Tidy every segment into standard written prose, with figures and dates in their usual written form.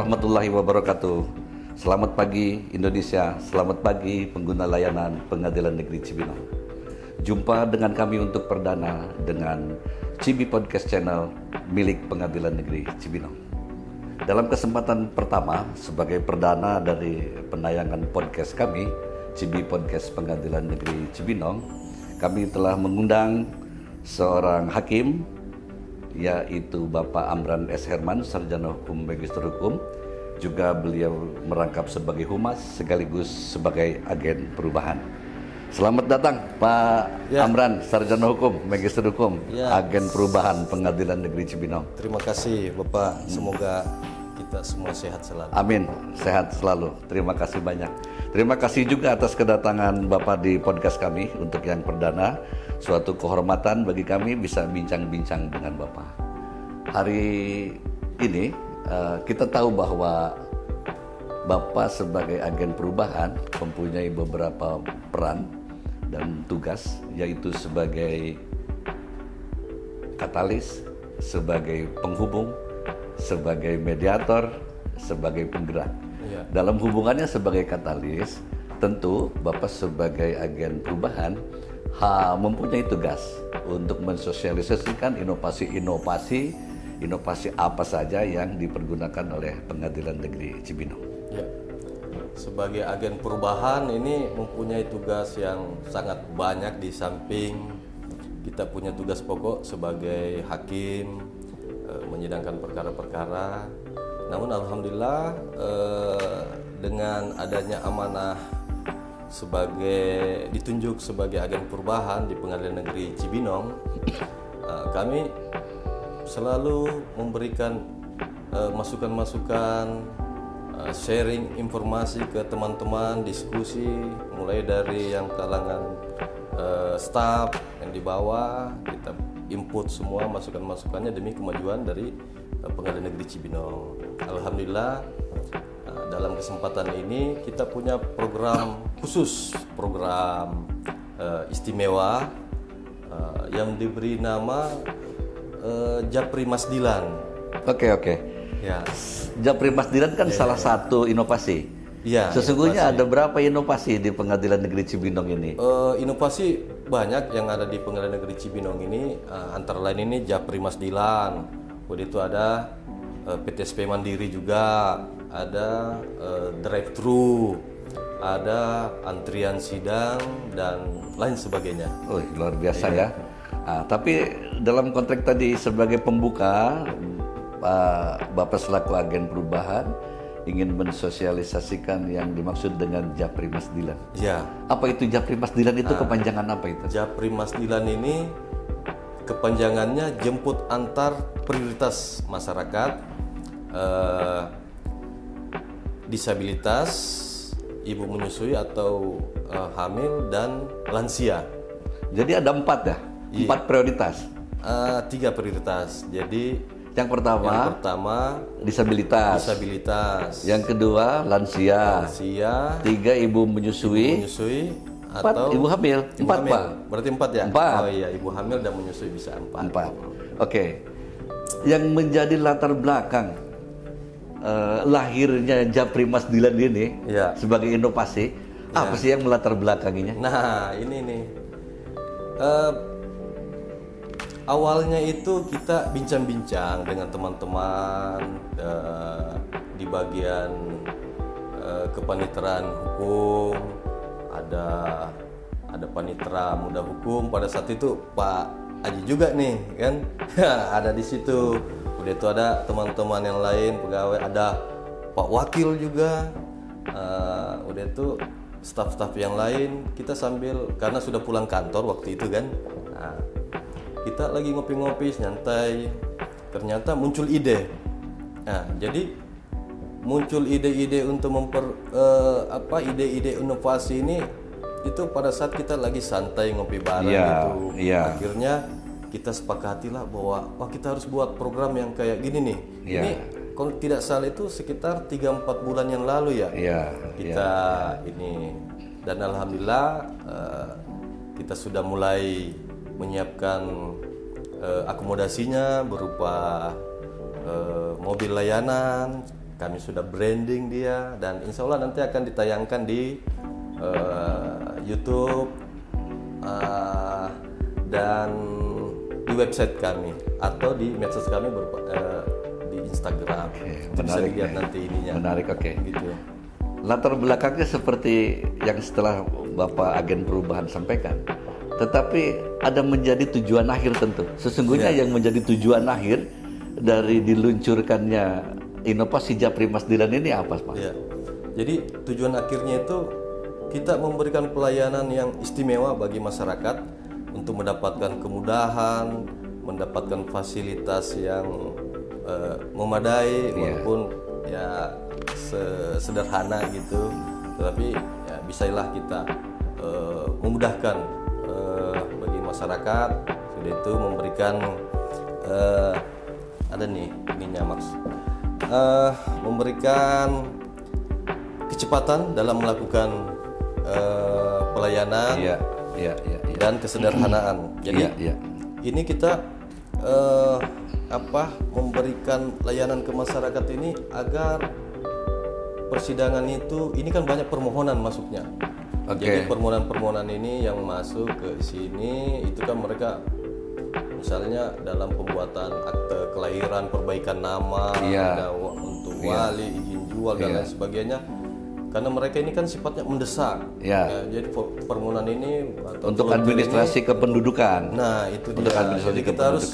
warahmatullahi wabarakatuh. Selamat pagi Indonesia, selamat pagi pengguna layanan Pengadilan Negeri Cibinong. Jumpa dengan kami untuk perdana dengan Cibi Podcast Channel milik Pengadilan Negeri Cibinong. Dalam kesempatan pertama sebagai perdana dari penayangan podcast kami, Cibi Podcast Pengadilan Negeri Cibinong, kami telah mengundang seorang hakim, yaitu Bapak Amran S. Herman, Sarjana Hukum Magister Hukum. Juga beliau merangkap sebagai humas sekaligus sebagai agen perubahan. Selamat datang Pak Amran, Sarjana Hukum Magister Hukum, agen perubahan Pengadilan Negeri Cibinong. Terima kasih Bapak, semoga kita semua sehat selalu. Amin, sehat selalu. Terima kasih banyak. Terima kasih juga atas kedatangan Bapak di podcast kami untuk yang perdana. Suatu kehormatan bagi kami bisa bincang-bincang dengan Bapak. Hari ini kita tahu bahwa Bapak sebagai agen perubahan mempunyai beberapa peran dan tugas, yaitu sebagai katalis, sebagai penghubung, sebagai mediator, sebagai penggerak. Dalam hubungannya sebagai katalis, tentu Bapak sebagai agen perubahan mempunyai tugas untuk mensosialisasikan inovasi apa saja yang dipergunakan oleh Pengadilan Negeri Cibinong. Ya. Sebagai agen perubahan ini mempunyai tugas yang sangat banyak, di samping kita punya tugas pokok sebagai hakim menyidangkan perkara-perkara. Namun alhamdulillah dengan adanya amanah ditunjuk sebagai agen perubahan di Pengadilan Negeri Cibinong, kami selalu memberikan masukan-masukan, sharing informasi ke teman-teman, diskusi mulai dari yang kalangan staf yang di bawah, kita input semua masukan-masukannya demi kemajuan dari Pengadilan Negeri Cibinong. Alhamdulillah dalam kesempatan ini kita punya program khusus, program istimewa yang diberi nama Japri Masdilan. Oke. Ya. Japri Masdilan kan salah satu inovasi. Ya. Sesungguhnya ada berapa inovasi di Pengadilan Negeri Cibinong ini? Inovasi banyak yang ada di Pengadilan Negeri Cibinong ini. Antara lain ini Japri Masdilan. Kemudian itu ada PTSP Mandiri juga, ada drive-thru, ada antrian sidang dan lain sebagainya. Oh, luar biasa ya. Tapi dalam konteks tadi sebagai pembuka, Bapak selaku agen perubahan ingin mensosialisasikan yang dimaksud dengan Japri Masdilan. Ya. Apa itu Japri Masdilan itu, kepanjangan apa itu? Japri Masdilan ini kepanjangannya jemput antar prioritas masyarakat, disabilitas, ibu menyusui atau hamil dan lansia. Jadi ada 4 ya? 4 prioritas? 3 prioritas. Jadi yang pertama disabilitas. Yang kedua lansia. 3 ibu menyusui. Atau ibu hamil. 4 Pak. Berarti 4 ya? 4. Oh iya, ibu hamil dan menyusui bisa 4. Oke. Yang menjadi latar belakang lahirnya Japri Masdilan ini sebagai inovasi, apa sih yang melatar belakanginya? Nah, ini nih. Awalnya itu kita bincang-bincang dengan teman-teman di bagian kepaniteraan hukum, ada panitera muda hukum. Pada saat itu Pak Aji juga nih kan ada di situ. Udah itu ada teman-teman yang lain pegawai, ada Pak Wakil juga, udah itu staf-staf yang lain. Kita sambil, karena sudah pulang kantor waktu itu kan, kita lagi ngopi-ngopi nyantai, ternyata muncul ide. Nah, jadi muncul ide-ide untuk ide-ide inovasi ini itu pada saat kita lagi santai ngopi bareng gitu. Akhirnya kita sepakatilah bahwa kita harus buat program yang kayak gini nih. Ini kalau tidak salah itu sekitar 3-4 bulan yang lalu ya. Kita ini, dan alhamdulillah kita sudah mulai menyiapkan akomodasinya berupa mobil layanan, kami sudah branding dia, dan insya Allah nanti akan ditayangkan di YouTube dan di website kami atau di medsos kami di Instagram. Itu bisa dilihat nanti ininya. Menarik, oke. Gitu. Latar belakangnya seperti yang setelah Bapak agen perubahan sampaikan, tetapi ada menjadi tujuan akhir tentu. Sesungguhnya yang menjadi tujuan akhir dari diluncurkannya inovasi Japri Mas Dilan ini apa, Pak? Ya. Jadi tujuan akhirnya itu kita memberikan pelayanan yang istimewa bagi masyarakat untuk mendapatkan kemudahan, mendapatkan fasilitas yang memadai, walaupun ya sederhana gitu, tetapi ya bisalah kita memudahkan bagi masyarakat. Sudah itu memberikan ada nih ininya Mas, memberikan kecepatan dalam melakukan pelayanan dan kesederhanaan. Jadi ini kita memberikan layanan ke masyarakat ini agar persidangan itu, ini kan banyak permohonan masuknya. Jadi permohonan-permohonan ini yang masuk ke sini itu kan mereka misalnya dalam pembuatan akte kelahiran, perbaikan nama, untuk wali, izin jual dan lain sebagainya. Karena mereka ini kan sifatnya mendesak. Jadi permohonan ini untuk administrasi kependudukan. Nah, itu untuk dia. Jadi kita harus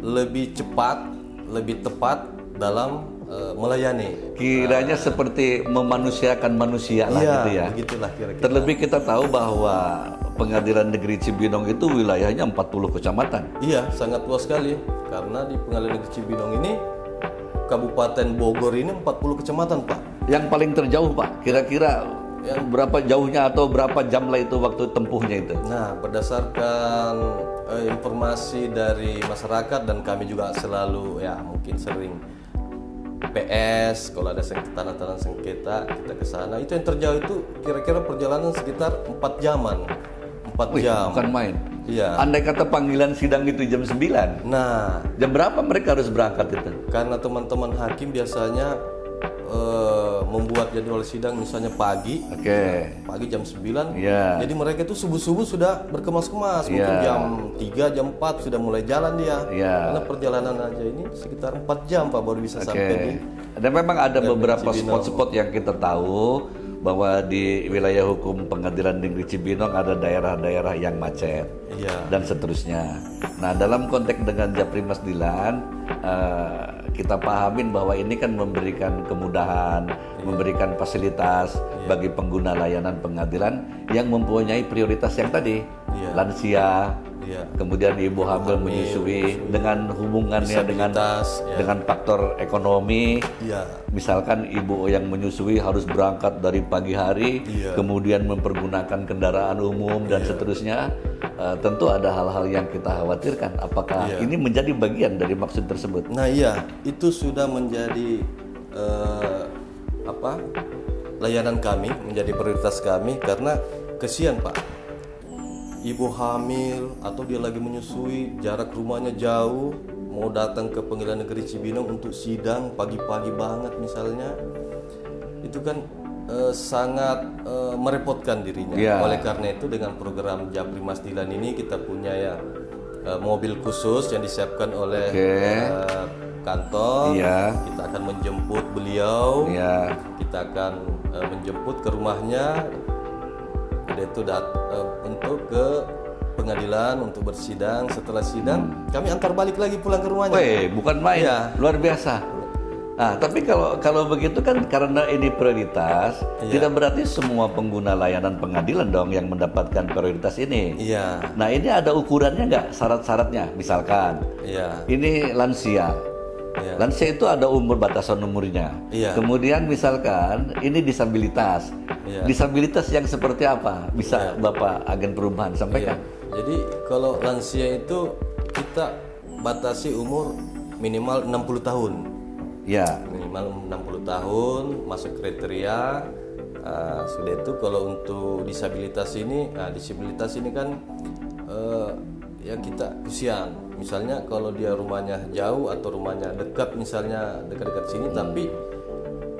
lebih cepat, lebih tepat dalam melayani. Kiranya seperti memanusiakan manusia lah gitu ya. Begitulah kira-kira. Terlebih kita tahu bahwa Pengadilan Negeri Cibinong itu wilayahnya 40 kecamatan. Iya, sangat luas sekali. Karena di Pengadilan Negeri Cibinong ini Kabupaten Bogor ini 40 kecamatan, Pak. Yang paling terjauh, Pak, kira-kira berapa jauhnya atau berapa jam lah itu waktu tempuhnya itu? Nah, berdasarkan informasi dari masyarakat dan kami juga selalu mungkin sering PS, kalau ada tanah-tanah sengketa kita ke sana. Itu yang terjauh itu kira-kira perjalanan sekitar 4 jaman. 4 jam. Bukan main. Iya. Andai kata panggilan sidang itu jam 9. Nah, jam berapa mereka harus berangkat itu? Karena teman-teman hakim biasanya membuat jadwal sidang misalnya pagi. Pagi jam 9. Jadi mereka itu subuh-subuh sudah berkemas-kemas. Mungkin jam 3, jam 4 sudah mulai jalan dia. Karena perjalanan aja ini sekitar 4 jam Pak baru bisa sampai di. Dan memang ada beberapa spot-spot yang kita tahu bahwa di wilayah hukum Pengadilan Negeri Cibinong ada daerah-daerah yang macet dan seterusnya. Nah, dalam konteks dengan Japri Mas Dilan, kita pahamin bahwa ini kan memberikan kemudahan, memberikan fasilitas bagi pengguna layanan pengadilan yang mempunyai prioritas yang tadi, lansia, kemudian ibu hamil menyusui, dengan hubungannya dengan faktor ekonomi. Misalkan ibu yang menyusui harus berangkat dari pagi hari, kemudian mempergunakan kendaraan umum dan seterusnya. Tentu ada hal-hal yang kita khawatirkan. Apakah ini menjadi bagian dari maksud tersebut? Nah, itu sudah menjadi layanan kami, menjadi prioritas kami karena kesian Pak. Ibu hamil atau dia lagi menyusui, jarak rumahnya jauh, mau datang ke Pengadilan Negeri Cibinong untuk sidang pagi-pagi banget misalnya, itu kan sangat merepotkan dirinya. Oleh karena itu dengan program Japri Mas Dilan ini kita punya mobil khusus yang disiapkan oleh kantor. Kita akan menjemput beliau, kita akan menjemput ke rumahnya. Itu untuk ke pengadilan untuk bersidang. Setelah sidang kami antar balik lagi pulang ke rumahnya. Bukan main, luar biasa. Nah, tapi kalau begitu kan karena ini prioritas, tidak berarti semua pengguna layanan pengadilan dong yang mendapatkan prioritas ini. Nah, ini ada ukurannya nggak, syarat-syaratnya? Misalkan ini lansia. Lansia itu ada batasan umurnya. Kemudian misalkan ini disabilitas. Disabilitas yang seperti apa? Bisa Bapak agen perubahan sampaikan. Jadi kalau lansia itu kita batasi umur minimal 60 tahun. Minimal 60 tahun masuk kriteria. Sudah itu kalau untuk disabilitas ini kan kita kesian. misalnya kalau dia rumahnya jauh atau rumahnya dekat, misalnya dekat-dekat sini, tapi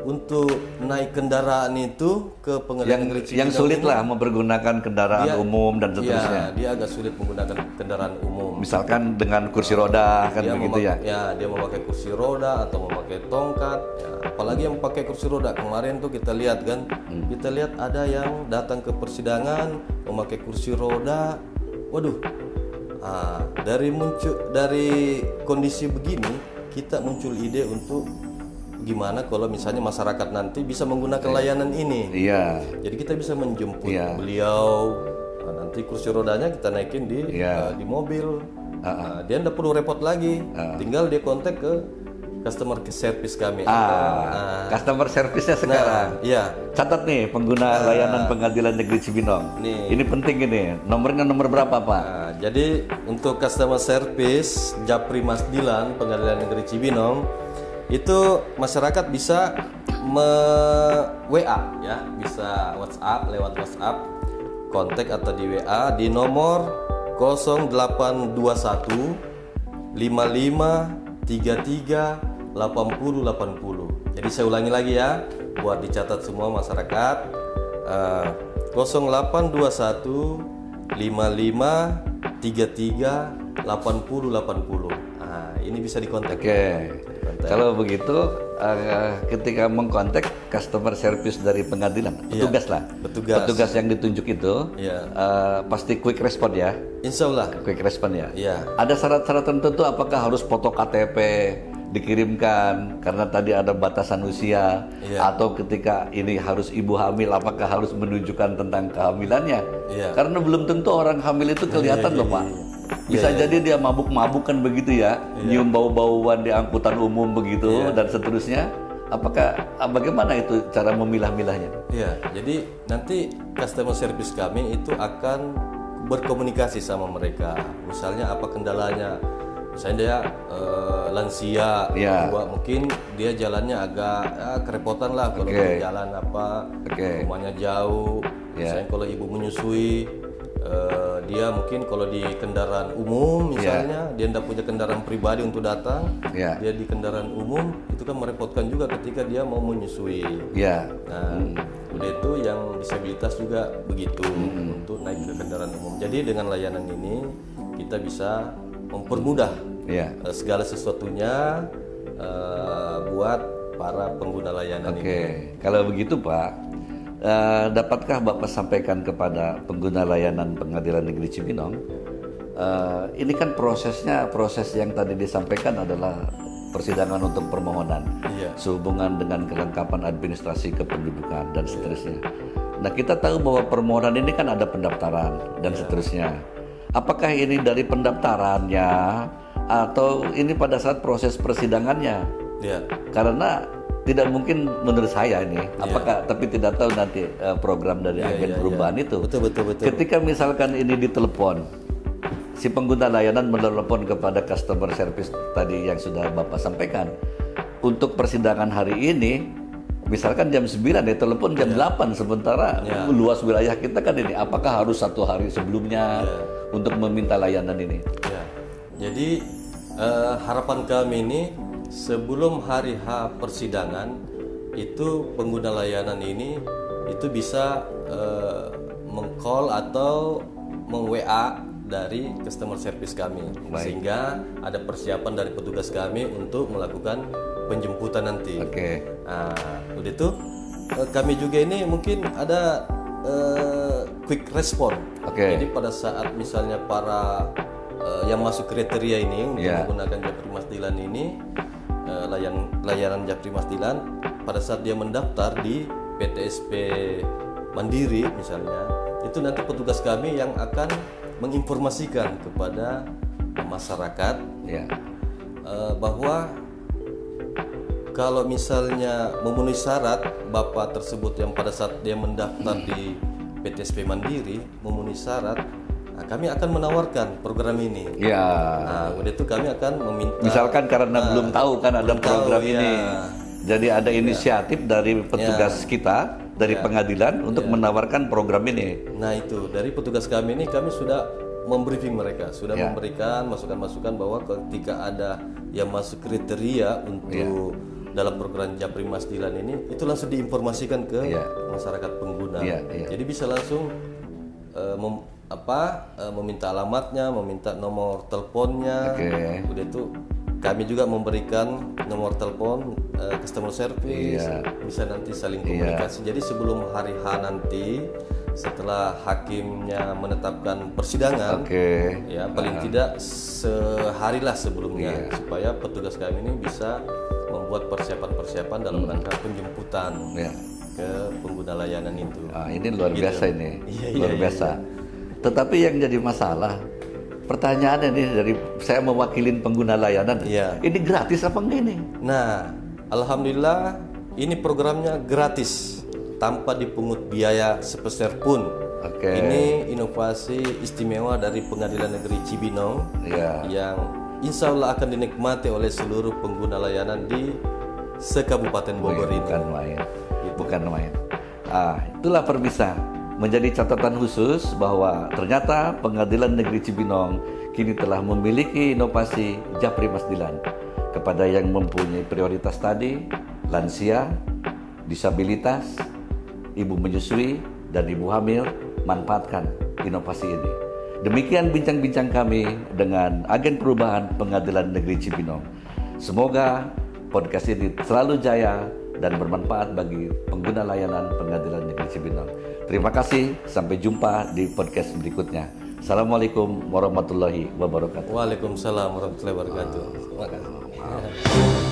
untuk naik kendaraan itu ke pengadilan negeri Cibinong yang sulit ini, lah mempergunakan kendaraan umum dan seterusnya. dia agak sulit menggunakan kendaraan umum. Misalkan dengan kursi roda kan Dia begitu ya. dia memakai kursi roda atau memakai tongkat. Ya, apalagi yang pakai kursi roda, kemarin tuh kita lihat kan, kita lihat ada yang datang ke persidangan memakai kursi roda. Waduh, dari kondisi begini kita muncul ide untuk gimana kalau misalnya masyarakat nanti bisa menggunakan layanan ini. Iya. Jadi kita bisa menjemput beliau. Nanti kursi rodanya kita naikin di mobil. Dia tidak perlu repot lagi. Tinggal dia kontak ke customer service kami. Customer service-nya sekarang. Iya. Catat nih pengguna layanan pengadilan negeri Cibinong. Ini penting ini. Nomornya nomor berapa, Pak? Jadi untuk customer service Japri Mas Dilan pengadilan negeri Cibinong, itu masyarakat bisa WA ya, bisa WhatsApp, lewat WhatsApp, kontak atau di WA di nomor 0821 55 33 80 80. Jadi saya ulangi lagi ya, buat dicatat semua masyarakat. 0821 55 33 80 80. Ini bisa dikontak. Kalau begitu, ketika mengkontak customer service dari pengadilan, petugas yang ditunjuk itu, pasti quick respon ya. Insya Allah. Quick respon ya. Ada syarat-syarat tertentu, apakah harus foto KTP dikirimkan karena tadi ada batasan usia, atau ketika ini harus ibu hamil, apakah harus menunjukkan tentang kehamilannya? Karena belum tentu orang hamil itu kelihatan loh Pak. Bisa jadi dia mabuk-mabuk kan begitu ya, nyium bau-bauan di angkutan umum begitu dan seterusnya. Bagaimana itu cara memilah-milahnya? Jadi nanti customer service kami itu akan berkomunikasi sama mereka. Misalnya apa kendalanya? Misalnya dia lansia, mungkin dia jalannya agak kerepotan lah kalau jalan rumahnya jauh. Misalnya kalau ibu menyusui, dia mungkin kalau di kendaraan umum misalnya dia tidak punya kendaraan pribadi untuk datang, dia di kendaraan umum itu kan merepotkan juga ketika dia mau menyusui. Udah itu yang disabilitas juga begitu untuk naik ke kendaraan umum. Jadi dengan layanan ini kita bisa mempermudah segala sesuatunya buat para pengguna layanan ini. Kalau begitu Pak, dapatkah Bapak sampaikan kepada pengguna layanan pengadilan negeri Cibinong, ini kan proses yang tadi disampaikan adalah persidangan untuk permohonan sehubungan dengan kelengkapan administrasi kependudukan dan seterusnya. Nah kita tahu bahwa permohonan ini kan ada pendaftaran dan seterusnya. Apakah ini dari pendaftarannya atau ini pada saat proses persidangannya? Karena tidak mungkin menurut saya ini, tapi tidak tahu nanti program dari agen perubahan itu. Betul. Ketika misalkan ini ditelepon, si pengguna layanan menelepon kepada customer service tadi yang sudah Bapak sampaikan, untuk persidangan hari ini, misalkan jam 9 ya telepon jam 8, sementara luas wilayah kita kan ini, apakah harus 1 hari sebelumnya untuk meminta layanan ini? Jadi harapan kami ini sebelum hari H persidangan itu pengguna layanan ini itu bisa meng-call atau meng-WA dari customer service kami. Sehingga ada persiapan dari petugas kami untuk melakukan penjemputan nanti. Udah itu kami juga ini mungkin ada quick respon. Jadi pada saat misalnya para yang masuk kriteria ini untuk menggunakan Japri Mas Dilan ini, layanan Japri Mas Dilan, pada saat dia mendaftar di PTSP Mandiri misalnya, itu nanti petugas kami yang akan menginformasikan kepada masyarakat bahwa kalau misalnya memenuhi syarat bapak tersebut yang pada saat dia mendaftar di PTSP Mandiri memenuhi syarat, kami akan menawarkan program ini. Udah itu kami akan meminta. Misalkan karena belum tahu kan ada program ini, jadi ada inisiatif dari petugas kita dari pengadilan untuk menawarkan program ini. Nah itu dari petugas kami ini kami sudah membriefing mereka, sudah memberikan masukan-masukan bahwa ketika ada yang masuk kriteria untuk dalam program Japri Masdilan ini, itu langsung diinformasikan ke masyarakat pengguna. Jadi bisa langsung meminta alamatnya, meminta nomor teleponnya. Udah itu kami juga memberikan nomor telepon customer service, bisa nanti saling komunikasi. Jadi sebelum hari H nanti, setelah hakimnya menetapkan persidangan, ya paling tidak seharilah sebelumnya, supaya petugas kami ini bisa membuat persiapan-persiapan dalam rangka penjemputan ke pengguna layanan itu. Ini luar biasa ini, luar biasa. Tetapi yang jadi masalah, pertanyaannya nih dari saya mewakilin pengguna layanan, ini gratis apa enggak ini? Nah, alhamdulillah ini programnya gratis, tanpa dipungut biaya sepeser pun. Ini inovasi istimewa dari Pengadilan Negeri Cibinong yang insya Allah akan dinikmati oleh seluruh pengguna layanan di se-Kabupaten Bogor ini. Bukan main. Itulah perbisa menjadi catatan khusus bahwa ternyata Pengadilan Negeri Cibinong kini telah memiliki inovasi Japri Masdilan kepada yang mempunyai prioritas tadi, lansia, disabilitas, ibu menyusui, dan ibu hamil. Manfaatkan inovasi ini. Demikian bincang-bincang kami dengan agen perubahan Pengadilan Negeri Cibinong. Semoga podcast ini selalu jaya dan bermanfaat bagi pengguna layanan Pengadilan Negeri Cibinong. Terima kasih, sampai jumpa di podcast berikutnya. Assalamualaikum warahmatullahi wabarakatuh. Waalaikumsalam warahmatullahi wabarakatuh. Terima kasih.